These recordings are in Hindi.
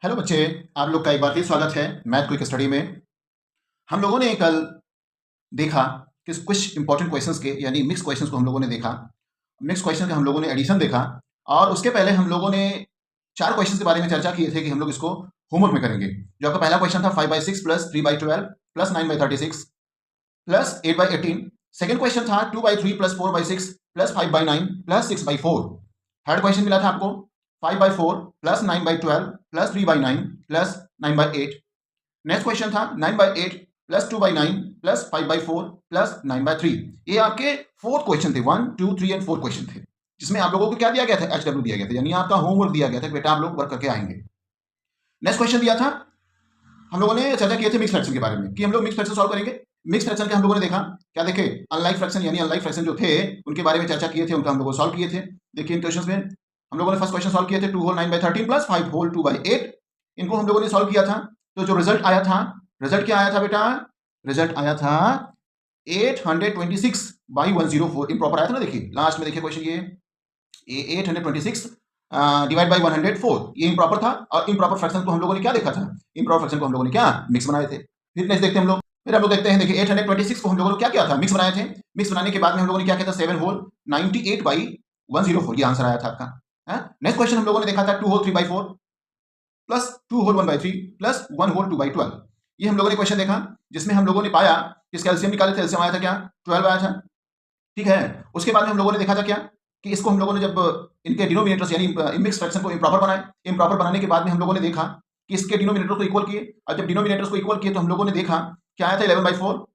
हेलो बच्चे, आप लोग का एक बार फिर स्वागत है मैथ क्विक स्टडी में। हम लोगों ने कल देखा कि कुछ इंपॉर्टेंट क्वेश्चंस के यानी मिक्स क्वेश्चंस को हम लोगों ने देखा। मिक्स क्वेश्चन का हम लोगों ने एडिशन देखा और उसके पहले हम लोगों ने चार क्वेश्चन के बारे में चर्चा किए थे कि हम लोग इसको होमवर्क में करेंगे। जो आपका पहला क्वेश्चन था 5/6 plus 3/12 plus 9/36 plus 8/18। Second question था 2/3 plus 4/6 plus 5/9 plus 6/4। Third question मिला था आपको 5/4 plus 9/12 plus 3/9 plus 9/8। Next question था 9/8 प्लस 2/9 प्लस 5/4 प्लस 9/3। ये आपके फोर्थ क्वेश्चन थे, 1, 2, 3 एंड 4 क्वेश्चन थे, जिसमें आप लोगों को क्या दिया गया था, HW दिया गया था, यानी आपका होमवर्क दिया गया था, बेटा आप लोग वर्क करके आएंगे। नेक्स्ट क्वेश्चन दिया था, हम लोगों ने चर्चा किए थे मिक्स फ्रैक्शन के बारे में कि हम लोग मिक्स फ्रैक्शन सॉल्व करेंगे। मिक्स फ्रैक्शन के हम लोगों ने देखा क्या देखे, अनलाइक फ्रैक्शन यानी अनलाइक फ्रैक्शन जो थे उनके बारे में चर्चा किए थे, उनका हम लोग सॉल्व किए थे। देखिए इन क्वेश्चन में हम लोगों ने फर्स्ट क्वेश्चन सॉल्व किए थे 2 होल 9/13 प्लस 5 होल 2/8। इनको हम लोगों ने सॉल्व किया था, तो जो रिजल्ट आया था, रिजल्ट क्या आया था बेटा, रिजल्ट आया था 826/104। इम्प्रॉपर आया था ना, देखिए लास्ट में देखिए क्वेश्चन ये 826 डिवाइड बाई 104 ये इम्प्रॉपर था। और इम्प्रॉपर फ्रैक्शन को हम लोगों ने क्या देखा था, इम्प्रॉपर फ्रैक्शन को हम लोगों ने क्या मिक्स बनाए थे। फिर नेक्स्ट देखते हैं हम लोग, फिर हम लोग देखते हैं, देखिए 826 को हम लोगों ने क्या किया था, मिक्स बनाए थे। मिक्स बनाने के बाद में हम लोगों ने क्या किया था 7 होल 98/104 ये आंसर आया था आपका। नेक्स्ट क्वेश्चन हम लोगों ने देखा था 2 whole 3/4 plus 2 whole 1/3 plus 1 whole 2/12। ये हम लोगों ने क्वेश्चन देखा जिसमें हम लोगों ने पाया कि इसका एलसीएम निकाले थे, एलसीएम आया था क्या 12 आया था। ठीक है, उसके बाद में हम लोगों ने देखा था क्या कि इसको हम लोगों ने जब इनके डिनोमिनेटर्स यानी मिक्स फ्रैक्शन को इम्प्रॉपर बनाए, इम्प्रॉपर बनाने के बाद में हम लोगों ने देखा कि इसके डिनोमिनेटर्स को इक्वल किए, और जब डिनोमिनेटर्स को इक्वल किए तो हम लोगों ने देखा क्या आया था 11/4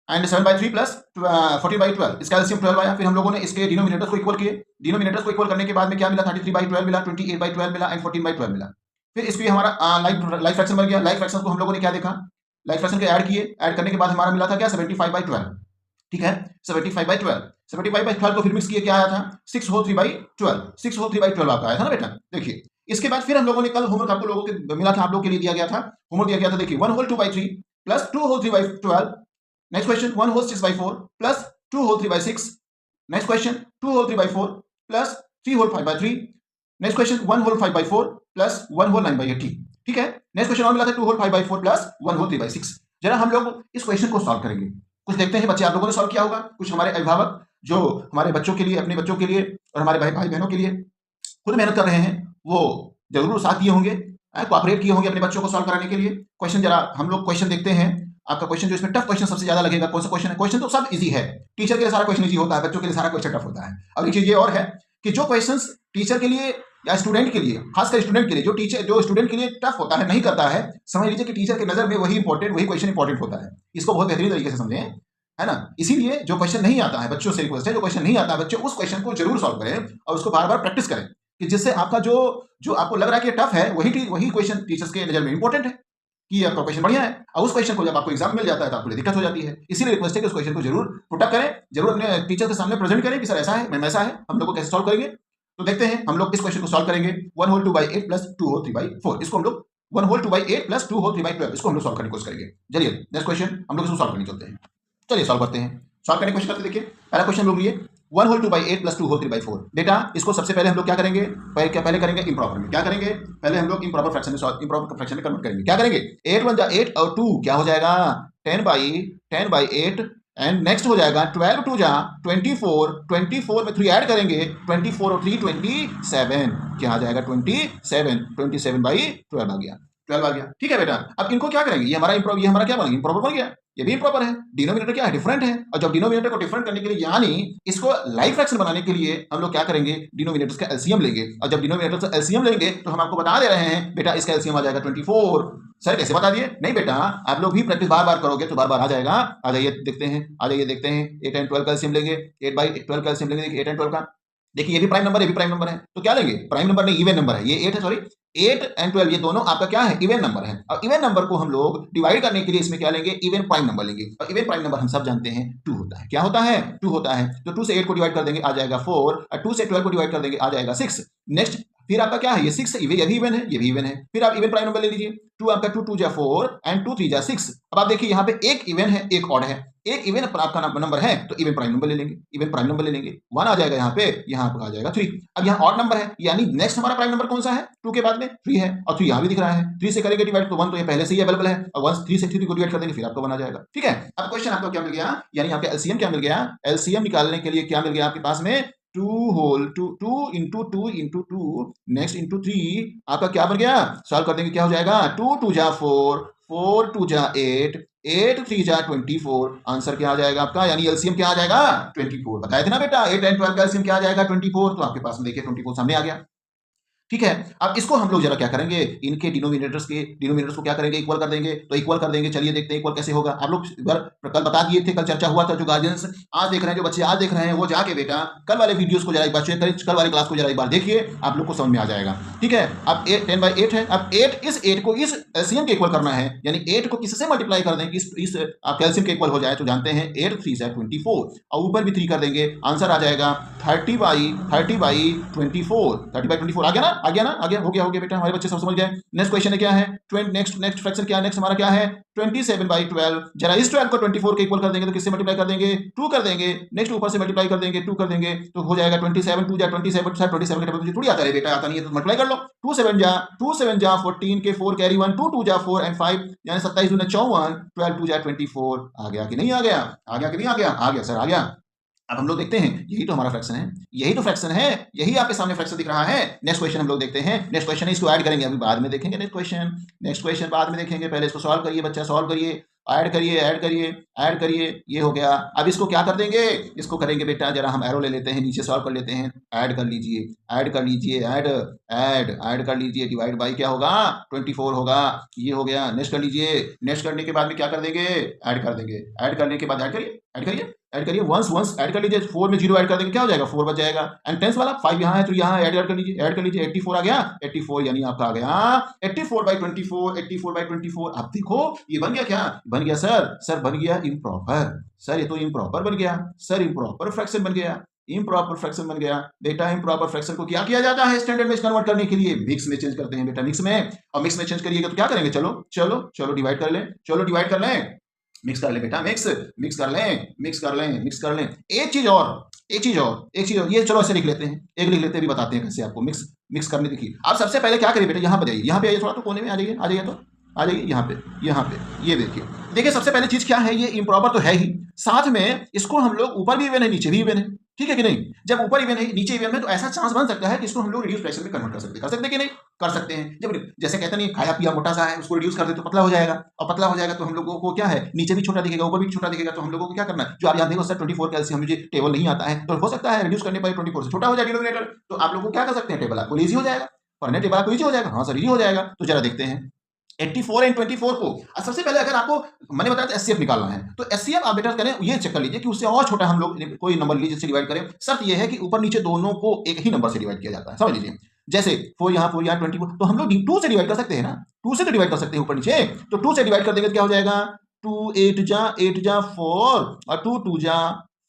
एंड 7/3 प्लस 14/12, इसका एलसीएम 12 आया। फिर हम लोगों ने इसके डिनोमिनेटर्स को इक्वल किए, डिनोमिनेटर्स को इक्वल करने के बाद में क्या मिला 33/12 मिला, 28/12 मिला एंड 14/12 मिला। फिर इसको हमारा लाइक फ्रैक्शन बन गया। लाइक फ्रैक्शन को हम लोगों ने क्या देखा, लाइक फ्रैक्शन को ऐड किए, ऐड करने के बाद हमारा मिला था क्या 75/12। ठीक है, 75/12, 75/12 को फिर मिक्स किए, क्या आया था 6 होल 3/12, 6 होल 3/12 आपका आया था ना बेटा। देखिए इसके बाद फिर हम लोगों ने कल होमवर्क आपको लोगों के मिला था, आप लोगों के लिए दिया गया था, होमवर्क दिया गया था। देखिए 1 whole 2/3 plus 2 whole 3/12। Next question 1 whole 6/4 plus 2 whole 3/6। Next question 2 whole 3/4 plus 3 whole 5/3। Next question 1 whole 5/4 plus 1 whole 9/18। ठीक है, नेक्स्ट क्वेश्चन और मिला था 2 होल 5/4 प्लस 1 होल 3/6। जरा हम लोग इस क्वेश्चन को सॉल्व करेंगे, कुछ देखते हैं बच्चे आप लोगों ने सॉल्व किया होगा, कुछ हमारे अभिभावक जो हमारे बच्चों के लिए, अपने बच्चों के लिए और हमारे भाई बहनों के लिए खुद मेहनत कर रहे हैं, वो जरूर साथ दिए होंगे, कोऑपरेट किए होंगे अपने बच्चों को सॉल्व कराने के लिए। क्वेश्चन जरा हम लोग क्वेश्चन देखते हैं। आपका क्वेश्चन जो इसमें टफ क्वेश्चन सबसे ज्यादा लगेगा, कौन सा क्वेश्चन है, क्वेश्चन तो सब इजी है, टीचर के लिए सारा क्वेश्चन इजी होता है, बच्चों के लिए सारा क्वेश्चन टफ होता है। अब एक चीज ये और है कि जो क्वेश्चन टीचर के लिए या स्टूडेंट के लिए, खासकर स्टूडेंट के लिए, जो स्टूडेंट के लिए टफ होता है, नहीं करता है, समझ लीजिए कि टीचर की नजर में वही क्वेश्चन इंपॉर्टेंट होता है। इसको बहुत बेहतरीन तरीके से समझें, है ना। इसीलिए जो क्वेश्चन नहीं आता है, बच्चों से रिक्वेस्ट है, जो क्वेश्चन नहीं आता है बच्चे उस क्वेश्चन को जरूर सॉल्व करें और उसको बार बार प्रैक्टिस करें, कि जिससे आपका जो आपको लग रहा है कि टफ है वही क्वेश्चन टीचर्स के नजर में इंपॉर्टेंट है, कि आपका क्वेश्चन बढ़िया है, और उस क्वेश्चन को जब आपको एग्जाम मिल जाता है तो आपको दिक्कत हो जाती है। इसीलिए रिक्वेस्ट है कि उस क्वेश्चन को जरूर पुट अप करें, जरूर अपने टीचर के सामने प्रेजेंट करें कि सर ऐसा है, मैम ऐसा है, हम लोग को कैसे सॉल्व करेंगे। तो देखते हैं हम लोग इस क्वेश्चन को सॉल्व करेंगे। 1 होल 2/8 प्लस 2 होल 3/4, इसको हम लोग 1 होल 2/8 प्लस 2 होल 3/12, इसको हम लोग सॉल्व करने की कोशिश करेंगे। चलिए नेक्स्ट क्वेश्चन हम लोग इसको सॉल्व करने चलते हैं। चलिए सॉल्व करते हैं, सॉल्व करने की कोशिश करते। देखिए पहला क्वेश्चन लोग लिए 1 होल 2/8 प्लस 2 होल 3/4। बेटा इसको सबसे पहले हम लोग क्या करेंगे, पहले करेंगे इम्प्रॉपर में। क्या करेंगे, पहले हम लोग इम्प्रॉपर फ्रैक्शन में कन्वर्ट करेंगे। क्या करेंगे, 8 1 जा 8 और 2 क्या हो जाएगा 10/8 एंड नेक्स्ट हो जाएगा 12 2 जा 24, 24 में 3 ऐड करेंगे, 24 और 3 27, क्या आ जाएगा 27/12 आ गया, 12 आ गया। ठीक है बेटा, अब इनको क्या करेंगे, ये हमारा क्या बन गया, इम्प्रॉपर बन गया, ये भी इम्प्रॉपर है, डिनोमिनेटर क्या है डिफरेंट है, और जब डिनोमिनेटर को डिफरेंट करने के लिए यानी इसको लाइक फ्रैक्शन बनाने के लिए हम लोग क्या करेंगे, डिनोमिनेटर्स का एलसीएम लेंगे, और जब डिनोमिनेटर्स का एलसीएम लेंगे तो हम आपको बता दे रहे हैं बेटा इसका एलसीएम आ जाएगा 24। सर कैसे बता दिए, नहीं बेटा आप लोग भी प्रैक्टिस बार बार करोगे तो बार बार आ जाएगा। आ जाइए देखते हैं, 8 एंड 12 का एलसीएम लेंगे, 8/12 का एलसीएम लेंगे, 8 एंड 12 का। देखिए ये भी प्राइम नंबर है, ये भी प्राइम नंबर है, तो क्या लेंगे, प्राइम नंबर नहीं इवन नंबर है, ये 8 है, सॉरी 8 एंड 12 ये दोनों आपका क्या है, इवन नंबर है। और इवन नंबर को हम लोग डिवाइड करने के लिए इसमें क्या लेंगे, इवन प्राइम नंबर लेंगे, और इवन प्राइम नंबर हम सब जानते हैं 2 होता है। क्या होता है, 2 होता है। तो 2 से 8 को डिवाइड कर देंगे आ जाएगा 4, और 2 से 12 को डिवाइड कर देंगे आ जाएगा 6। नेक्स्ट फिर आपका क्या है, ये 6 ये भी इवन है, ये भी इवन है। फिर आप इवन प्राइम नंबर ले लीजिए, 2 आपका 2 2 जा 4 एंड 2 3 जा 6। अब आप देखिए यहाँ पे एक इवन है एक ऑड है, एक इवन आपका नंबर है तो इवन प्राइम नंबर ले लेंगे, इवन प्राइम नंबर ले लेंगे, 1 आ जाएगा यहाँ पे, यहाँ आपका आ जाएगा 3। अब यहाँ ऑड नंबर है, यानी नेक्स्ट हमारा प्राइम नंबर कौन सा है, 2 के बाद में 3 है, और 3 यहाँ भी दिख रहा है, 3 से करेंगे डिवाइड तो 1 तो ये पहले से ही अवेलेबल है, और 1 3 से 3 को डिवाइड कर देंगे फिर आपको 1 आ जाएगा। ठीक है, अब क्वेश्चन आपको क्या मिल गया, यानी यहाँ पे एलसीएम क्या मिल गया, एलसीएम निकालने के लिए क्या मिल गया आपके पास में 2 into 2 into 2 नेक्स्ट into 3 आपका क्या बन गया, सॉल्व कर देंगे क्या हो जाएगा, 2 2 जा 4, 4 2 जा 8, 8 3 जा 24, आंसर क्या आ जाएगा आपका, यानी एलसीएम क्या आ जाएगा 24। बताए थे ना बेटा 8 एंड 12 का एलसीएम क्या आ जाएगा 24, तो आपके पास में देखिए 24 सामने आ गया। ठीक है, अब इसको हम लोग जरा क्या करेंगे, इनके डिनोमिनेटर्स को क्या करेंगे, इक्वल कर देंगे, तो इक्वल कर देंगे, चलिए देखते हैं इक्वल कैसे होगा। आप लोग कल बता दिए थे, कल चर्चा हुआ था, जो गार्जियंस आज देख रहे हैं, जो बच्चे आज देख रहे हैं, वो जाके बेटा कल वाले वीडियोस को जरा एक बार चेक करें, कल वाली क्लास को जरा एक बार देखिए, आप लोग को समझ में आ जाएगा। ठीक है, अब 10/8 है, अब 8 इस 8 को इस एलसीएम के इक्वल करना है, यानी 8 को किससे मल्टीप्लाई कर दें कि इस कैल्शियम के इक्वल हो जाए, तो जानते हैं 8 3 से 24, और ऊपर भी 3 कर देंगे, आंसर आ जाएगा 30/24, 30/24 आ गया ना, आ गया ना, आ गया, हो गया बेटा, हमारे बच्चे सब समझ गए। नेक्स्ट क्वेश्चन है क्या है, नेक्स्ट फ्रैक्शन क्या है, नेक्स्ट हमारा क्या है 27/12, जरा इस 12 को 24 के इक्वल कर देंगे तो किससे मल्टीप्लाई कर देंगे, 2 कर देंगे, नेक्स्ट ऊपर से मल्टीप्लाई कर देंगे, 2 कर देंगे, तो हो जाएगा 27 2 जा 27, 27 के टेबल थोड़ी आता है बेटा, आता नहीं है तो मल्टीप्लाई कर लो, 2 7 जा 14 के 4 कैरी 1, 2 2 जा 4 एंड 5, यानी 27 दूना 54, 12 2 जा 24, आ गया कि नहीं आ गया, आ गया कि नहीं आ गया, आ गया सर, आ गया। अब हम लोग देखते हैं, यही तो हमारा फ्रैक्शन है, यही तो फ्रैक्शन है, यही आपके सामने फ्रैक्शन दिख रहा है। नेक्स्ट क्वेश्चन हम लोग देखते हैं, नेक्स्ट क्वेश्चन है, इसको ऐड करेंगे, अभी बाद में देखेंगे, नेक्स्ट क्वेश्चन बाद में देखेंगे, पहले इसको सॉल्व करिए बच्चा, सॉल्व करिए, ऐड करिए, ऐड करिए, ऐड करिए, ये हो गया। अब इसको क्या कर देंगे, इसको करेंगे बेटा, जरा हम एरो ले लेते हैं, नीचे सॉल्व कर लेते हैं, ऐड कर लीजिए, ऐड कर लीजिए, ऐड कर लीजिए, डिवाइड बाई क्या होगा 24 होगा, ये हो गया। नेक्स्ट कर लीजिए, नेक्स्ट करने के बाद में क्या कर देंगे, ऐड कर देंगे, ऐड करने के बाद ऐड करिए, ऐड करिए, ऐड करिए, वंस ऐड कर लीजिए, 4 में 0 ऐड कर देंगे क्या हो जाएगा, 4 बच जाएगा, एंड टेंस वाला 5 यहाँ है तो यहाँ ऐड कर लीजिए, ऐड कर लीजिए, 84 आ गया, 84 यानी आपका आ गया 84/24, 84/24। अब देखो ये बन गया, क्या बन गया सर बन गया इम्प्रॉपर, सर ये तो इम्प्रॉपर बन गया, सर इम्प्रॉपर फ्रैक्शन बन गया, इम्प्रॉपर फ्रैक्शन बन गया बेटा। इम्प्रॉपर फ्रैक्शन को क्या किया जाता है स्टैंडर्ड में कन्वर्ट करने के लिए, मिक्स में चेंज करते हैं बेटा, मिक्स में, और मिक्स में चेंज करिएगा तो क्या करेंगे, चलो डिवाइड कर लें, चलो डिवाइड कर लें, मिक्स कर ले बेटा, मिक्स कर लें। एक चीज और, ये चलो ऐसे लिख लेते हैं, एक लिख लेते हैं, भी बताते हैं कैसे आपको मिक्स करने। देखिए आप सबसे पहले क्या करिए बेटा, यहाँ पे आइए, थोड़ा तो कोने में आ जाइए, आ जाइए यहाँ पे, ये देखिए सबसे पहले चीज क्या है, ये इम्प्रॉपर तो है ही, साथ में इसको हम लोग ऊपर भी इवन है नीचे भी इवन है, ठीक है कि नहीं। जब ऊपर इवन है नीचे इवन है तो ऐसा चांस बन सकता है कि इसको हम लोग रिड्यूस फ्रैक्शन में कन्वर्ट कर सकते हैं कि नहीं, कर सकते हैं। जब जैसे कहते नहीं खाया पिया मोटा सा है, उसको रिड्यूस कर दे तो पतला हो जाएगा, और पतला हो जाएगा तो हम लोगों को क्या है, नीचे भी छोटा दिखेगा, ऊपर भी छोटा दिखेगा, तो हम लोगों को क्या करना है, जो आप यहाँ देखो सर 24 कैल्शियम मुझे टेबल नहीं आता है, तो हो सकता है रिड्यूस करने पर 24 से छोटा हो जाए डिनोमिनेटर, तो आप लोग को क्या कर सकते हैं, टेबल आपको इजी हो जाएगा, पढ़ने टेबल आपको इजी हो जाएगा, हाँ सर इजी हो जाएगा। तो जरा देखते हैं 84 एंड 24 को, सबसे पहले अगर आपको मैंने बताया था एचसीएफ निकालना है, तो एचसीएफ आप बेटा करें, ये चेक कर लीजिए कि उससे और छोटा हम लोग कोई नंबर लीजिए जिससे डिवाइड करें। शर्त ये है कि ऊपर नीचे दोनों को एक ही नंबर से डिवाइड किया जाता है, समझ लीजिए। जैसे 4 यहाँ 24, तो हम लोग 2 से डिवाइड कर सकते हैं ना, 2 से तो डिवाइड कर सकते हैं ऊपर नीचे, तो 2 से डिवाइड कर देंगे तो क्या हो जाएगा, 2 8 जा 4, और 2 2 जा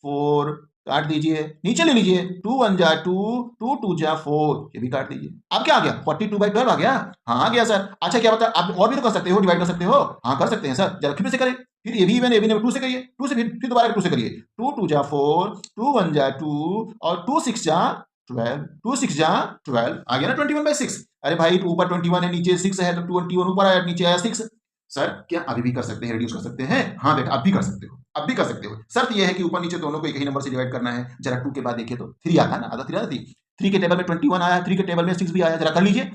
4, काट दीजिए, नीचे ले लीजिए, 2 1 जा 2, 2 2 जा 4, ये भी काट दीजिए। अब क्या आ गया, 42/12 आ गया, हाँ आ गया सर। अच्छा क्या बता, आप और भी तो कर सकते हो, डिवाइड कर सकते हो, हाँ कर सकते हैं सर, जरा फिर से करें, फिर ये भी इवन 2 से करिए, 2 से फिर दोबारा 2 से करिए, 2 2 जा 4, 2 1 जा 2, और 2 6 जा 12, 2 6 जा 12, आ गया ना 21/6। अरे भाई ऊपर 21 है, नीचे 6 है, तो 21 ऊपर आया, नीचे आया 6। सर क्या अभी भी कर सकते हैं, रिड्यूस कर सकते हैं, हाँ बेटा अब भी कर सकते हो, अब भी कर सकते हो। शर्त यह है कि ऊपर नीचे दोनों को एक ही नंबर से डिवाइड करना है। जरा 2 के बाद देखिए तो 3 आता है ना, आधा 3 आती, 3 के टेबल में 21 आया, 3 के टेबल में 6 भी आया, जरा कर लीजिए,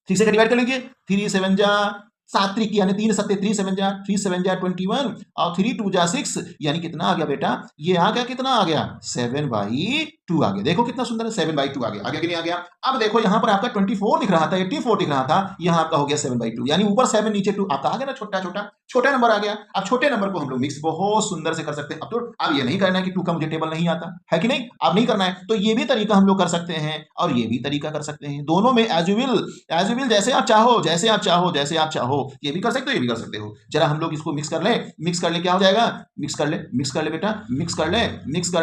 3 से डिवाइड कर लीजिए, 3 7 जा 7 3 यानी 3 7 3 7 जा 3 7 जा 21, और 3 2 जा 6, यानी कितना आ गया बेटा, ये आ गया, कितना आ गया 7/2 आ गया। देखो कितना सुंदर है, 7/2 आ गया कि नहीं आ गया। अब देखो यहाँ पर आपका 24 दिख रहा था, 84 दिख रहा था, यहाँ आपका हो गया 7/2, यानी ऊपर 7 नीचे 2, आपका आ गया ना छोटा नंबर आ गया। अब छोटे नंबर को हम लोग मिक्स बहुत सुंदर से कर सकते हैं। अब ये नहीं करना है कि 2 का मुझे टेबल नहीं आता है कि नहीं, अब नहीं करना है, तो ये भी तरीका हम लोग कर सकते हैं और ये भी तरीका कर सकते हैं, दोनों में एज यू विल, जैसे आप चाहो हो, ये भी कर सकते हो, ये भी कर सकते हो। जरा हम लोग इसको मिक्स कर ले, क्या हो जाएगा, मिक्स कर ले बेटा, मिक्स कर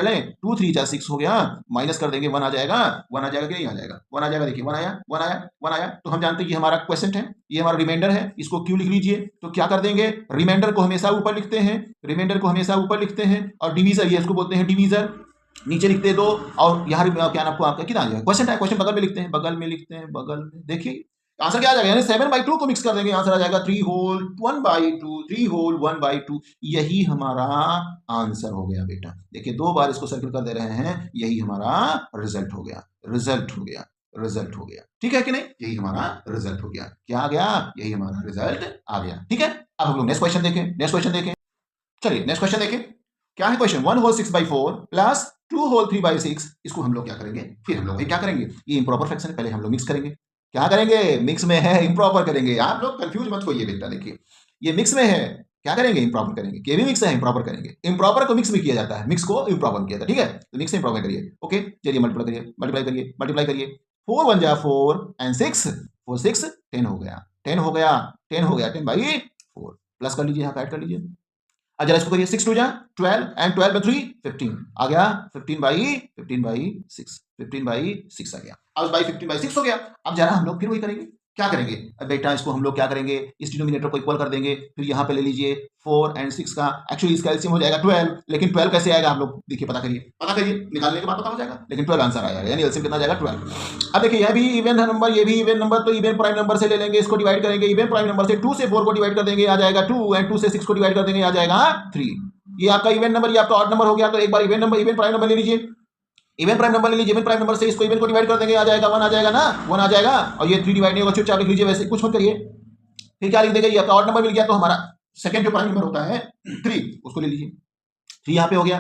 ले। 2 3 जा 6 हो गया, माइनस कर देंगे 1 आ जाएगा, 1 आ जाएगा कि नहीं आ जाएगा, 1 आ जाएगा। देखिए 1 आया। तो हम जानते हैं ये हमारा क्वेश्चन है, ये हमारा रिमाइंडर है, इसको क्यों लिख लीजिए। तो क्या कर देंगे, रिमाइंडर को हमेशा ऊपर लिखते हैं, और डिवीजर, ये इसको बोलते हैं डिवीजर, नीचे लिखते दो। और यहाँ क्या नाम आपका कितना आ जाएगा, क्वेश्चन है, क्वेश्चन बगल में लिखते हैं, बगल में। देखिए आंसर क्या आ जाएगा, यानी 7/2 को मिक्स कर देंगे, आंसर आ जाएगा 3 होल 1/2, 3 होल 1/2। यही हमारा आंसर हो गया बेटा। देखिए 2 बार इसको सर्किल कर दे रहे हैं, यही हमारा रिजल्ट हो गया। ठीक है कि नहीं, यही हमारा रिजल्ट हो गया। क्या आ गया, यही हमारा रिजल्ट आ गया। ठीक है, अब हम लोग नेक्स्ट क्वेश्चन देखें। चलिए नेक्स्ट क्वेश्चन देखें, क्या है क्वेश्चन, 1 होल 6/4 प्लस 2 होल 3/6। इसको हम लोग क्या करेंगे, फिर हम लोग क्या करेंगे, ये इम्प्रॉपर फ्रैक्शन है, पहले हम लोग मिक्स करेंगे। क्या करेंगे, मिक्स में है, इम्प्रॉपर करेंगे। आप लोग कंफ्यूज मत होइए बेटा, देखिए ये मिक्स में है, क्या करेंगे, इम्प्रॉपर करेंगे। के भी मिक्स है, इम्प्रॉपर करेंगे। इम्प्रॉपर को मिक्स में किया जाता है, मिक्स को इम्प्रॉपर किया जाता है। ठीक है, तो मिक्स से इम्प्रॉपर करिए। ओके, चलिए मल्टीप्लाई करिए। 4 1 जा 4 एंड 6 4 6 10 हो गया, 10/4 प्लस कर लीजिए, यहाँ ऐड कर लीजिए। अब जरा इसको करिए, 6 2 जा 12 एंड 12 में 3 15 आ गया, 15/6 आ गया। अब बाई 15/6 हो गया। अब जरा हम लोग फिर वही करेंगे, क्या करेंगे, अब बेटा इसको हम लोग क्या करेंगे, इस डिनोमिनेटर को इक्वल कर देंगे। फिर यहाँ पे ले लीजिए 4 एंड 6 का, एक्चुअली इसका एलसीएम हो जाएगा 12, लेकिन 12 कैसे आएगा आप लोग देखिए, पता करिए, निकालने के बाद पता हो जाएगा, लेकिन 12 आंसर आएगा, यानी एलसीएम कितना जाएगा 12। अब देखिए यह भी इवन नंबर, ये भी इवन नंबर, तो इवन प्राइम नंबर से ले लेंगे, इसको डिवाइड करेंगे। इवन प्राइम नंबर से 2 से 4 को डिवाइड कर देंगे, आ जाएगा 2, एंड 2 से 6 को डिवाइड कर देंगे, आ जाएगा 3। ये आपका इवन नंबर, ये आपका ऑड नंबर हो गया। तो एक बार इवन प्राइम नंबर ले लीजिए, इवन प्राइम नंबर से इसको इवन को डिवाइड कर देंगे, आ जाएगा 1 आ जाएगा ना, 1 आ जाएगा। और ये 3 डिवाइड नहीं होगा, चुपचाप लिख लीजिए, वैसे कुछ मत करिए। फिर क्या लिख देगा, ये आपका ऑड नंबर मिल गया, तो हमारा सेकंड जो प्राइम नंबर होता है 3, उसको ले लीजिए। 3 यहाँ पे हो गया,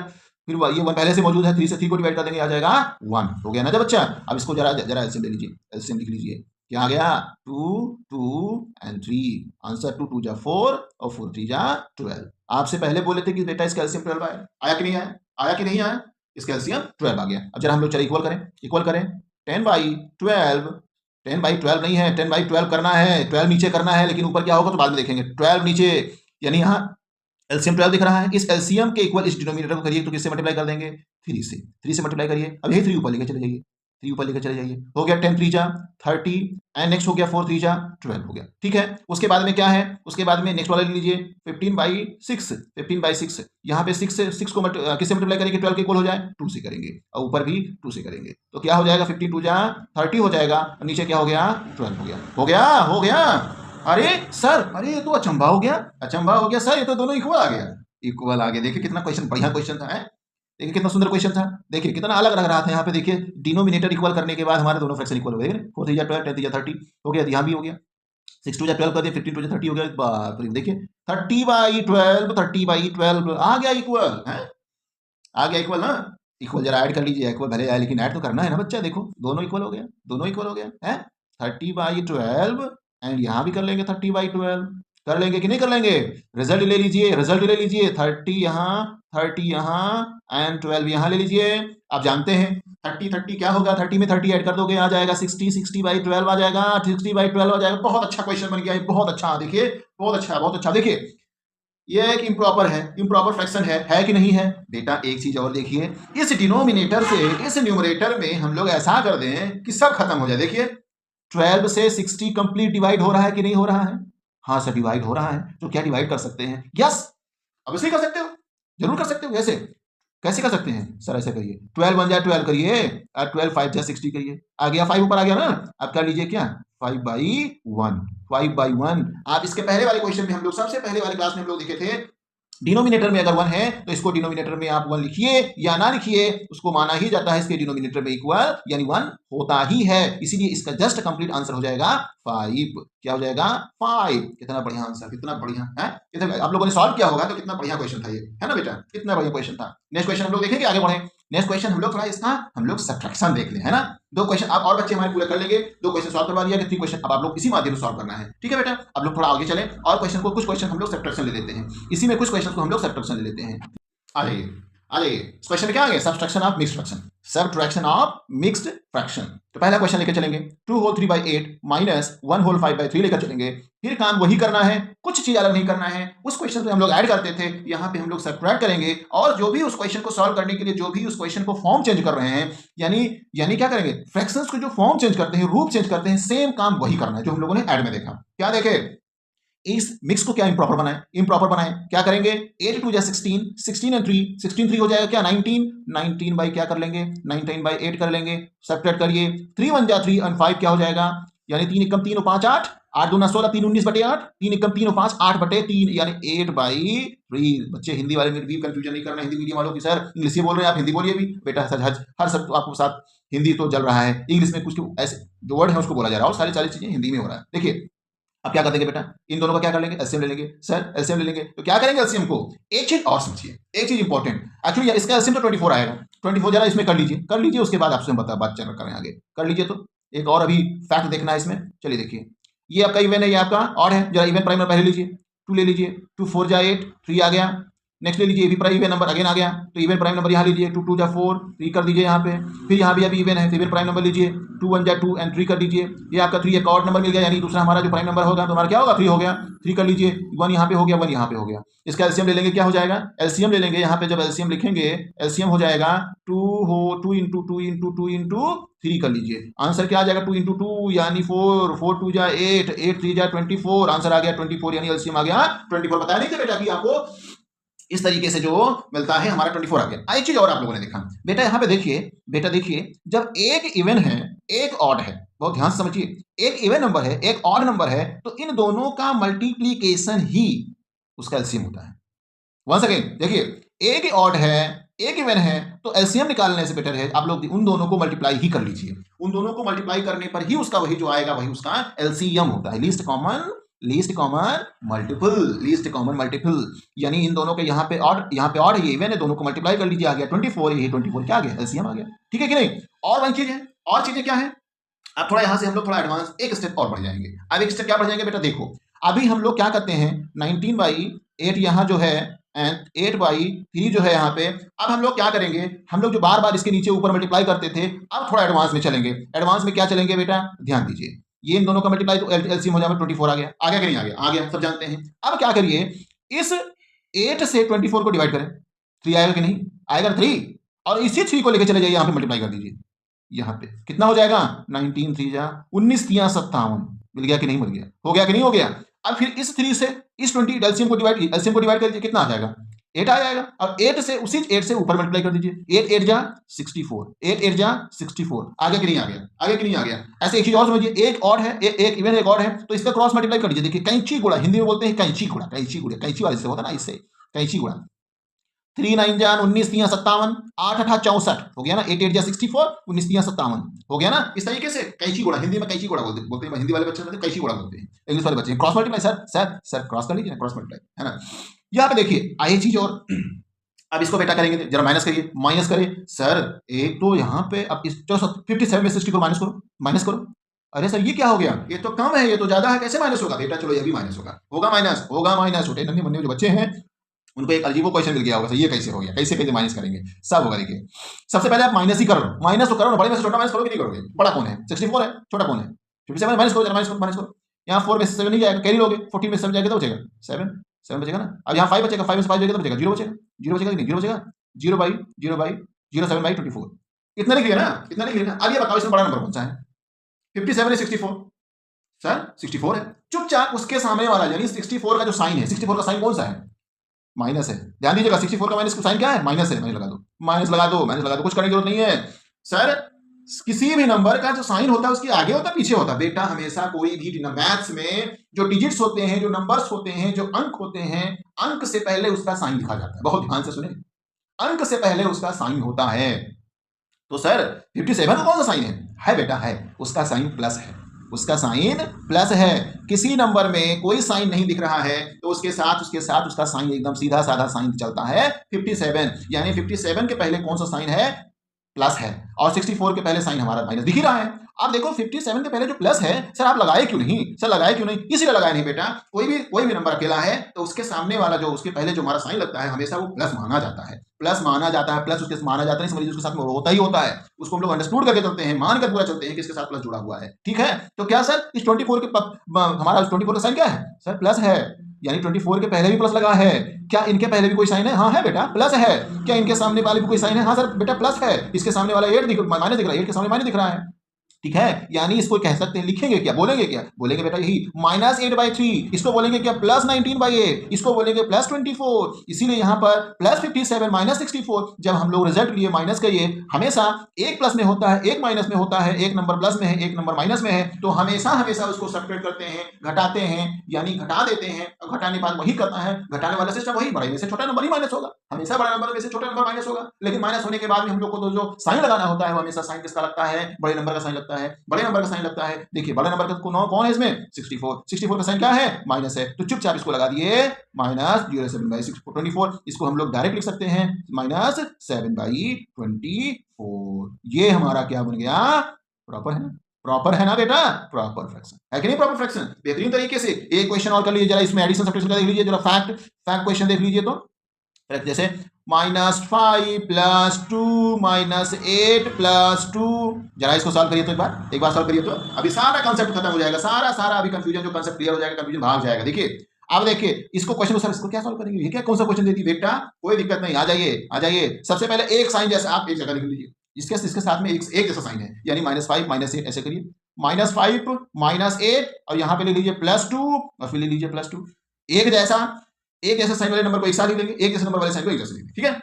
फिर ये 1 पहले से मौजूद है, 3 से 3 को डिवाइड कर देंगे, आ जाएगा 1 हो गया ना जब बच्चा। अब इसको जरा एलसीएम ले लीजिए, एलसीएम लिख लीजिए, क्या आ गया, 2 एंड 3, आंसर 2 2 जा 4 और 4 3 जा 12। आपसे पहले बोले थे कि बेटा इसका एलसीएम 12 आया कि नहीं आया, इसका एलसीएम 12 आ गया। अब जरा हम लोग चलिए इक्वल करें 10/12 नहीं है, 10/12 करना है, 12 नीचे करना है, लेकिन ऊपर क्या होगा तो बाद में देखेंगे। 12 नीचे, यानी यहाँ एलसीएम 12 दिख रहा है, इस एलसीएम के इक्वल इस डिनोमिनेटर को करिए, तो किससे मल्टीप्लाई कर देंगे, 3 से मल्टीप्लाई करिए। अब यही 3 ऊपर लेकर चले जाइए, हो गया 10 3 जा 30 एंड नेक्स्ट हो गया 4 3 जा 12 हो गया। ठीक है, उसके बाद में क्या है, उसके बाद में नेक्स्ट वाला ले लीजिए 15/6 यहाँ पे 6 को किससे मल्टीप्लाई करेंगे, 12 के इक्वल हो जाए, 2 से करेंगे, और ऊपर भी 2 से करेंगे, तो क्या हो जाएगा, 15 2 जा 30 हो जाएगा, और नीचे क्या हो गया, 12 हो गया। अरे सर, अरे ये तो अचंभा हो गया सर, ये तो दोनों इक्वल आ गया। देखिए कितना क्वेश्चन, बढ़िया क्वेश्चन था, देखिए कितना सुंदर क्वेश्चन था, देखिए कितना अलग लग रहा था। यहाँ पे देखिए डिनोमिनेटर इक्वल करने के बाद हमारे दोनों फ्रैक्शन इक्वल हो गए, 4 3 जा 12 10 3 जा 30 हो गया, यहाँ भी हो गया, 6 2 जा 12 कर दिया, 15 2 जा 30 हो गया। बाप रे, देखिए 30/12 आ गया इक्वल है, ना। इक्वल जरा ऐड कर लीजिए, इक्वल भले आए लेकिन ऐड तो करना है ना बच्चा। देखो दोनों इक्वल हो गया है, 30/12 एंड यहाँ भी कर लेंगे 30/12, कर लेंगे कि नहीं कर लेंगे। रिजल्ट ले लीजिए 30 यहाँ एंड 12 यहाँ ले लीजिए। आप जानते हैं 30 क्या होगा, 30 में 30 ऐड कर दोगे, आ जाएगा 60/12 आ जाएगा, 60/12 आ जाएगा। बहुत अच्छा क्वेश्चन बन गया, बहुत अच्छा। देखिए बहुत अच्छा। देखिए ये एक इम्प्रॉपर है, इम्प्रॉपर फ्रैक्शन है कि नहीं है बेटा। एक चीज और देखिए, इस डिनोमिनेटर से इस न्यूमरेटर में हम लोग ऐसा कर दें कि सब खत्म हो जाए। देखिए 12 से 60 कंप्लीट डिवाइड हो रहा है कि नहीं हो रहा है, हाँ सर डिवाइड हो रहा है। तो क्या डिवाइड कर सकते हैं, यस अवश्य कर सकते हो, जरूर कर सकते हो। कैसे कर सकते हैं सर, ऐसे करिए 12 1 जा 12 करिए, 12 5 जा 60 करिए, आ गया 5 ऊपर आ गया ना। अब कर लीजिए क्या, 5/1। आप इसके पहले वाले क्वेश्चन में हम लोग सबसे पहले वाले क्लास में हम लोग देखे थे, डिनोमिनेटर में अगर 1 है तो इसको डिनोमिनेटर में आप 1 लिखिए या ना लिखिए, उसको माना ही जाता है इसके डिनोमिनेटर में इक्वल, यानी 1 होता ही है। इसीलिए इसका जस्ट कंप्लीट आंसर हो जाएगा 5। क्या हो जाएगा 5। कितना बढ़िया आंसर, कितना बढ़िया है। आप लोगों ने सॉल्व किया होगा तो कितना बढ़िया क्वेश्चन था ये, है ना बेटा, कितना बढ़िया क्वेश्चन था। नेक्स्ट क्वेश्चन हम लोग देखेंगे, आगे बढ़े। नेक्स्ट क्वेश्चन हम लोग थोड़ा इसका सब्ट्रैक्शन देख लें, है ना। 2 क्वेश्चन आप और बच्चे हमारे पूरे कर लेंगे, 2 क्वेश्चन सॉल्व करवा दिया, 3 क्वेश्चन अब आप लोग इसी माध्यम से सॉल्व करना है। ठीक है बेटा, अब लोग थोड़ा आगे चलें और कुछ क्वेश्चन हम लोग सब्ट्रैक्शन ले लेते हैं, इसी में कुछ क्वेश्चन को हम लोग सब्ट्रैक्शन ले लेते हैं। आ जाइए इस क्वेश्चन में क्या आ गया, subtraction of mixed fraction, subtraction of mixed fraction. तो पहला क्वेश्चन लेकर चलेंगे 2 होल 3/8 माइनस 1 होल 5/3 लेकर चलेंगे। फिर काम वही करना है, कुछ चीज अलग नहीं करना है। उस क्वेश्चन पे हम लोग ऐड करते थे, यहाँ पे हम लोग सब्ट्रैक्ट करेंगे और जो भी उस क्वेश्चन को सॉल्व करने के लिए जो भी उस क्वेश्चन को फॉर्म चेंज कर रहे हैं, यानी क्या करेंगे, फ्रैक्शंस को जो फॉर्म चेंज करते हैं, रूप चेंज करते हैं, सेम काम वही करना है जो हम लोगों ने ऐड में देखा। क्या देखे, इस मिक्स को क्या इंप्रॉपर बनाए, इंप्रॉपर बनाए। क्या करेंगे, 8 2 16, 16 and 3, 16 3 हो जाएगा क्या 19, 19 बाई क्या कर लेंगे 19/8 कर लेंगे। सब्ट्रैक्ट करिए 3 1 जा 3 and 5 क्या हो जाएगा, यानी 3 एकम 3 और 5 8, 8 दूना 16, 3 19/8, 3 एकम 3 और 5 8/3, यानी 8/3। बच्चे हिंदी वाले में भी कंफ्यूजन नहीं करना, हिंदी मीडियम वालों की सर इंग्लिश बोल रहे हैं, आप हिंदी बोलिए भी बेटा। सर हर शब्द आपको साथ हिंदी तो जल रहा है, इंग्लिश में कुछ ऐसे जो वर्ड है उसको बोला जा रहा है और सारी चीजें हिंदी में हो रहा है। देखिए अब क्या कर देंगे बेटा, इन दोनों का क्या कर लेंगे, एलसीएम ले लेंगे। सर एलसीएम ले लेंगे तो क्या करेंगे एलसीएम को, एक चीज और समझिए, एक चीज इंपॉर्टेंट। एक्चुअली इसका एलसीएम तो 24 आएगा, 24 जरा इसमें कर लीजिए, उसके बाद आपसे हम बात करें आगे। कर लीजिए तो एक और अभी फैक्ट देखना है इसमें। चलिए देखिए, ये आपका इवन है, ये आपका ऑड है। जरा इवन प्राइम नंबर पहले लीजिए, 2 ले लीजिए, 2 4 जा 8, 3 आ गया। नेक्स्ट ले लीजिए, ये भी प्राइम इवन नंबर अगेन आ गया, तो इवन प्राइम नंबर यहाँ लीजिए, 2 2 जा 4, 3 कर दीजिए यहाँ पे। फिर यहाँ भी अभी इवन है, तो इवन प्राइम नंबर लीजिए, 2 1 जा 2 and 3 कर दीजिए। ये आपका 3 एक ऑड नंबर मिल गया, यानी दूसरा हमारा जो प्राइम नंबर होगा तो हमारा क्या होगा 3 हो गया, 3 कर लीजिए। 1 यहाँ पे हो गया, 1 यहाँ पे हो गया। इसका एलसीएम ले लेंगे, क्या हो जाएगा, एलसीएम ले लेंगे। यहाँ पे जब एलसीएम लिखेंगे, एलसीएम हो जाएगा 2 इंटू 2 इंटू 2 इंटू 3 कर लीजिए। आंसर क्या आ जाएगा, 2 इंटू 2 यानी 4, 4 2 जा 8, 8 3 जा 24, आंसर आ गया 24, यानी एलसीएम आ गया 24। बताया नहीं था बेटा कि आपको इस तरीके से जो मिलता है हमारा 24 आ गया। एक चीज और आप लोगों ने देखा बेटा, यहाँ पे देखिए बेटा, देखिए जब एक इवन है एक ऑड है, बहुत ध्यान से समझिए, एक इवन नंबर है एक ऑड नंबर है, तो इन दोनों का मल्टीप्लीकेशन ही उसका एलसीएम होता है। वंस अगेन देखिए, एक ऑड है एक इवन है, तो एलसीएम निकालने से बेटर है आप लोग उन दोनों को मल्टीप्लाई ही कर लीजिए। उन दोनों को मल्टीप्लाई करने पर ही उसका वही जो आएगा वही उसका एलसीएम होता है, लीस्ट कॉमन मल्टीपल। यानी इन दोनों के यहाँ पे ऑड है, ये इवन है, दोनों को मल्टीप्लाई कर लीजिए, आ गया 24, ये 24 क्या आ गया, एलसीएम आ गया। ठीक है कि नहीं। और वन चीज है, और चीजें क्या है, अब थोड़ा यहाँ से हम लोग थोड़ा एडवांस एक स्टेप और बढ़ जाएंगे। अब एक स्टेप क्या बढ़ जाएंगे बेटा, देखो अभी हम लोग क्या करते हैं, 19/8 यहाँ जो है एंड 8/3 जो है यहाँ पे। अब हम लोग क्या करेंगे, हम लोग जो बार बार इसके नीचे ऊपर मल्टीप्लाई करते थे, अब थोड़ा एडवांस में चलेंगे। एडवांस में क्या चलेंगे बेटा, ध्यान दीजिए, ये इन दोनों का मल्टीप्लाई तो एलसीएम हो जाएगा 24 आ गया कि नहीं आ गया, आ गया, सब जानते हैं। अब क्या करिए, इस 8 से 24 को डिवाइड करें, 3 आएगा कि नहीं आएगा, 3, और इसी 3 को लेकर चले जाइए यहाँ पे मल्टीप्लाई कर दीजिए। यहाँ पे कितना हो जाएगा, 19 3 जा 19 3 57, मिल गया कि नहीं मिल गया, हो गया कि नहीं हो गया। अब फिर इस 3 से इस 20 एलसीएम को डिवाइड कर दीजिए, कितना आ जाएगा, 8 आ जाएगा। और 8 से उसी 8 से ऊपर मल्टीप्लाई कर दीजिए, 8 8 जा 64, 8 8 जा 64, आगे कि नहीं आ गया, आगे कि नहीं आ गया। ऐसे एक चीज और समझिए, एक ऑड है एक इवन एक ऑड है, तो इसका क्रॉस मल्टीप्लाई कर दीजिए। देखिए कैंची गुणा, हिंदी में बोलते हैं कैंची गुणा, कैंची वाले से होता है ना, इससे कैंची गुणा। 3 9 जा 19 3 57, 8 8 64 हो गया ना, 8 8 जा 64, 19 3 57 हो गया ना। इस तरीके से कैंची गुणा, हिंदी में कैंची गुणा बोलते हैं, हिंदी वाले बच्चे कैंची गुणा बोलते हैं, इंग्लिश वाले बच्चे क्रॉस मल्टीप्लाई। सर क्रॉस कर लीजिए ना, क्रॉस मल्टीप्लाई है ना। यहाँ पे देखिए आई चीज और, अब इसको बेटा करेंगे, जरा माइनस करिए, माइनस करिए। सर एक तो यहाँ पे अब इस 57 में 64 माइनस करो। अरे सर ये क्या हो गया, ये तो कम है, ये तो ज्यादा है, कैसे माइनस होगा बेटा, चलो ये भी माइनस होगा माइनस। छोटे नन्हे मुन्ने जो बच्चे हैं उनको एक अजीबो क्वेश्चन मिल गया होगा, सर ये कैसे हो गया, कैसे माइनस करेंगे, सब होगा। देखिए सबसे पहले आप माइनस ही करो, माइनस तो करो ना, बड़े में से छोटा माइनस करोगे नहीं करोगे, बड़ा कौन है 64 है, छोटा कौन है 57, माइनस करो। यहाँ 4 में से 7 नहीं जाएगा, कैरी लोगे, 14 में से 7 जाएगा तो बचेगा 7 बचेगा ना। अब यहाँ 5 बचेगा, 5 में से 5 जाएगा तो बचेगा 0 बचेगा कि नहीं, 0 बचेगा, 0/07/24, इतना लिख लिया ना, इतना लिख लिया ना। अब ये बताओ इसमें बड़ा नंबर कौन सा है, 57 है 64, सर 64 है। चुपचाप उसके सामने वाला यानी 64 का जो साइन है, 64 का साइन कौन सा है, माइनस है। ध्यान दीजिएगा 64 का माइनस का साइन क्या है, माइनस है, माइनस लगा दो, कुछ करने की जरूरत नहीं है। सर किसी भी नंबर का जो साइन होता है उसके आगे होता है पीछे होता है बेटा, हमेशा कोई भी मैथ्स में जो डिजिट्स होते हैं, जो नंबर्स होते हैं, जो अंक होते हैं, अंक से पहले उसका साइन लिखा जाता है। बहुत ध्यान से सुने, अंक से पहले उसका साइन होता है। तो सर 57 का कौन सा साइन है बेटा, है उसका साइन प्लस है, उसका साइन प्लस है। किसी नंबर में कोई साइन नहीं दिख रहा है तो उसके साथ उसका साइन एकदम सीधा साधा साइन चलता है 57, यानी 57 के पहले कौन सा साइन है, प्लस है और 64 के पहले साइन हमारा माइनस दिख ही रहा है। अब देखो 57 के पहले जो प्लस है सर आप लगाए क्यों नहीं, सर लगाए क्यों नहीं, इसीलिए लगाए नहीं बेटा, कोई भी नंबर अकेला है तो उसके सामने वाला जो उसके पहले जो हमारा साइन लगता है हमेशा वो प्लस माना जाता है, प्लस माना जाता है, प्लस उसके माना जाता है, समझ लीजिए उसके साथ में होता ही होता है, उसको हम लोग अंडरस्टूड करके चलते हैं, मान कर पूरा चलते हैं कि इसके साथ प्लस जुड़ा हुआ है। ठीक है, तो क्या सर इस 24 के हमारा 24 का साइन क्या है सर, प्लस है, यानी 24 के पहले भी प्लस लगा है। क्या इनके पहले भी कोई साइन है, हाँ है बेटा प्लस है। क्या इनके सामने वाले भी कोई साइन है, हाँ सर बेटा प्लस है। इसके सामने वाला 8 माइनस दिख रहा है, 8 के सामने माइनस दिख रहा है। ठीक है, यानी इसको कह सकते हैं, लिखेंगे क्या, बोलेंगे क्या, बोलेंगे बेटा यही -8/3, इसको बोलेंगे क्या +19/8, इसको बोलेंगे +24। इसीलिए यहाँ पर +57 -64 जब हम लोग रिजल्ट लिए माइनस का, ये हमेशा एक प्लस में होता है, एक माइनस में होता है, एक नंबर प्लस में है, एक नंबर माइनस में है, तो हमेशा हमेशा उसको सब्ट्रैक्ट करते हैं, घटाते हैं, यानी घटा देते हैं, और घटाने के बाद वही करता है, घटाने वाला सिस्टम वही, बड़े में से छोटा नंबर ही माइनस होगा, हमेशा बड़ा नंबर में से छोटा नंबर माइनस होगा। लेकिन माइनस होने के बाद भी हम लोग को तो जो साइन लगाना होता है वो हमेशा साइन किसका लगता है, बड़े नंबर का साइन लगता है, बड़े नंबर का साइन लगता है। देखिए बड़े नंबर का कौन है इसमें, 64 का साइन क्या है, माइनस है, तो चुपचाप इसको लगा दिए -07/24। इसको हम लोग डायरेक्ट लिख सकते हैं -7/24। ये हमारा क्या बन गया, प्रॉपर है ना, प्रॉपर है ना बेटा, प्रॉपर फ्रैक्शन है कि नहीं, प्रॉपर फ्रैक्शन। बेहतरीन तरीके से एक क्वेश्चन और कर लीजिए जरा, इसमें एडिशन सब्ट्रैक्शन का देख लीजिए जरा, फैक्ट क्वेश्चन देख लीजिए, तो जैसे -5 + 2 -8 + 2, जरा इसको सॉल्व करिए तो एक बार सॉल्व करिए तो अभी सारा कॉन्सेप्ट खत्म हो जाएगा, सारा अभी कंफ्यूजन जो कॉन्सेप्ट क्लियर हो जाएगा, कंफ्यूजन भाग जाएगा। देखिए अब देखिए इसको क्वेश्चन, सर इसको क्या सॉल्व करेंगे, ये क्या कौन सा क्वेश्चन देती है बेटा, कोई दिक्कत नहीं, आ जाइए। सबसे पहले एक साइन जैसे आप एक जगह लिख लीजिए, इसके साथ में एक जैसा साइन है, यानी -5 -8 ऐसे करिए, -5 -8 और यहाँ पे ले लीजिए +2 और फिर ले लीजिए +2, एक जैसा साइन वाले नंबर को एक साथ लिख लेंगे, एक जैसे नंबर वाले साइन को एक जैसे लिखेंगे। ठीक है,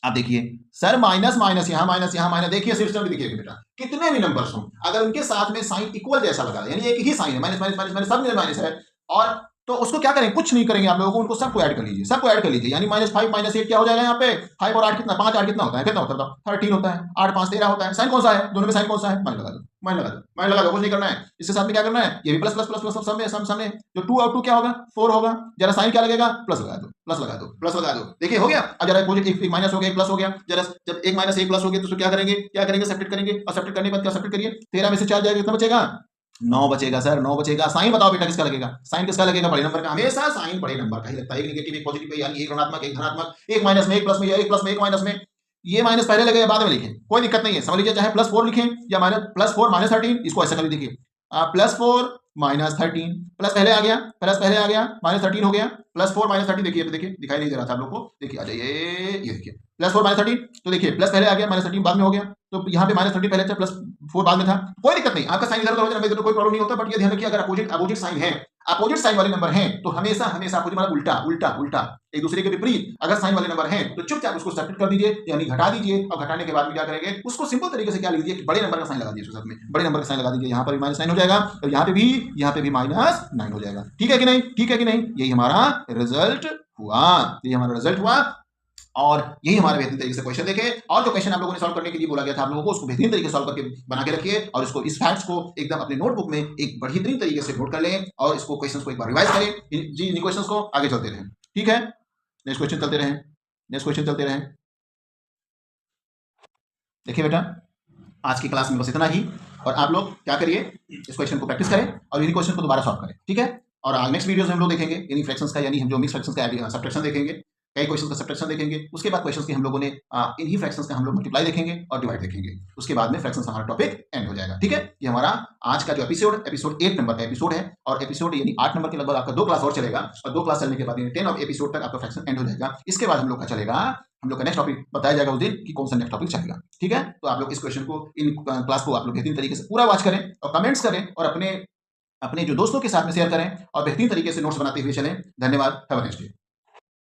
आप देखिए सर माइनस यहाँ माइनस, देखिए सिस्टम भी देखिए बेटा, कितने भी नंबर्स हों अगर उनके साथ में साइन इक्वल जैसा लगा, यानी एक ही साइन है, माइनस सब में माइनस है, और तो उसको क्या करेंगे, कुछ नहीं करेंगे आप लोगों को, उनको सबको ऐड कर लीजिए, यानी -5 -8 क्या हो जाएगा यहाँ पे, 5 और 8 कितना, 5 8 कितना होता है, कितना होता है 13 होता है, 8 5 13 होता है। साइन कौन सा है, दोनों में साइन कौन सा है, माइन लगा दो, कुछ नहीं करना है। इसके साथ में क्या करना है, ये भी प्लस प्लस प्लस प्लस सामने जो 2 और 2 क्या होगा, 4 होगा, जरा साइन क्या लगेगा, प्लस लगा दो, देखिए हो गया। अब जरा एक माइनस हो गया, एक प्लस हो गया, जरा जब एक माइनस एक प्लस हो गया तो क्या करेंगे, सब्ट्रैक्ट करेंगे, और सब्ट्रैक्ट करने के बाद क्या सब्ट्रैक्ट करिए, 13 में से 4 जाएगा, कितना बचेगा, 9 बचेगा सर, 9 बचेगा। साइन बताओ बेटा किसका लगेगा, साइन किसका लगेगा, बड़े नंबर का, हमेशा साइन बड़े नंबर का ही लगता है, एक नेगेटिव एक पॉजिटिव, यानी एक ऋणात्मक एक धनात्मक, एक माइनस में एक प्लस में, या एक प्लस में एक माइनस में, ये माइनस पहले लगे बाद में लिखें, कोई दिक्कत नहीं है, समझ लीजिए, चाहे +4 लिखें या +4 -13, इसको ऐसा कर लीजिए, +4 -13, प्लस पहले आ गया, -13 हो गया, +4 -13, देखिए दिखाई नहीं दे रहा था आप लोग को, देखिए आ जाइए, ये देखिए +4 -13, तो देखिए प्लस पहले आ गया, -13 बाद में हो गया, तो यहाँ पे -13 पहले था, +4 बाद में था, कोई दिक्कत नहीं, आपका साइन इधर उधर हो जाए तो कोई प्रॉब्लम नहीं होता, बट ये ध्यान रखिए अगर अपोजिट साइन है, अपोजिट साइन वाले नंबर हैं तो हमेशा अपोजिट मतलब उल्टा एक दूसरे के विपरीत अगर साइन वाले नंबर हैं तो चुपचाप उसको सब्ट्रैक्ट कर दीजिए, यानी घटा दीजिए, और घटाने के बाद में क्या करेंगे, उसको सिंपल तरीके से क्या लिख दीजिए, बड़े नंबर का साइन लगा दीजिए, उसके साथ में बड़े नंबर का साइन लगा दीजिए, यहाँ पर भी -9 हो जाएगा, और यहाँ पे भी -9 हो जाएगा। ठीक है कि नहीं, यही हमारा रिजल्ट हुआ, और यही हमारे बेहतरीन तरीके से क्वेश्चन देखे, और जो क्वेश्चन आप लोगों ने सॉल्व करने के लिए बोला गया था आप लोगों को, उसको बेहतरीन तरीके से सॉल्व करके बना के रखिए, और इसको इस फैक्ट्स को एकदम अपने नोटबुक में एक बेहतरीन तरीके से नोट कर लें, और इसको क्वेश्चंस को एक बार रिवाइज करें जी, इन क्वेश्चंस को आगे चलते रहें। ठीक है, नेक्स्ट क्वेश्चन चलते रहें। देखिए बेटा आज की क्लास में बस इतना ही, और आप लोग क्या करिए, इस क्वेश्चन को प्रैक्टिस करें और इन्हीं क्वेश्चन को दोबारा सॉल्व करें। ठीक है, और नेक्स्ट वीडियोस में हम लोग देखेंगे इन्हीं फ्रैक्शंस का, यानी हम जो मिक्स फ्रैक्शंस का सब्ट्रैक्शन देखेंगे, कई क्वेश्चन का सब्ट्रैक्शन देखेंगे, उसके बाद क्वेश्चंस के हम लोगों ने इन्हीं फ्रैक्शंस का हम लोग मल्टीप्लाई देखेंगे और डिवाइड देखेंगे, उसके बाद में फ्रैक्शंस हमारा टॉपिक एंड हो जाएगा। ठीक है, ये हमारा आज का जो एपिसोड 8 नंबर का एपिसोड है, और एपिसोड यानी 8 नंबर के लगभग आपका 2 क्लास और चलेगा, और 2 क्लास चलने के बाद 10 एपिसोड तक आपका फ्रैक्शन एंड हो जाएगा। इसके बाद हम लोग का चलेगा, हम लोग का नेक्स्ट टॉपिक बताया जाएगा उस दिन कि कौन सा नेक्स्ट टॉपिक चलेगा। ठीक है, तो आप लोग इस क्वेश्चन को, इन क्लास को आप लोग बेहतरीन तरीके से पूरा वॉच करें, और कमेंट्स करें, और अपने जो दोस्तों के साथ में शेयर करें, और बेहतरीन तरीके से नोट्स बनाते हुए चलें। धन्यवाद, हैव अ नाइस डे।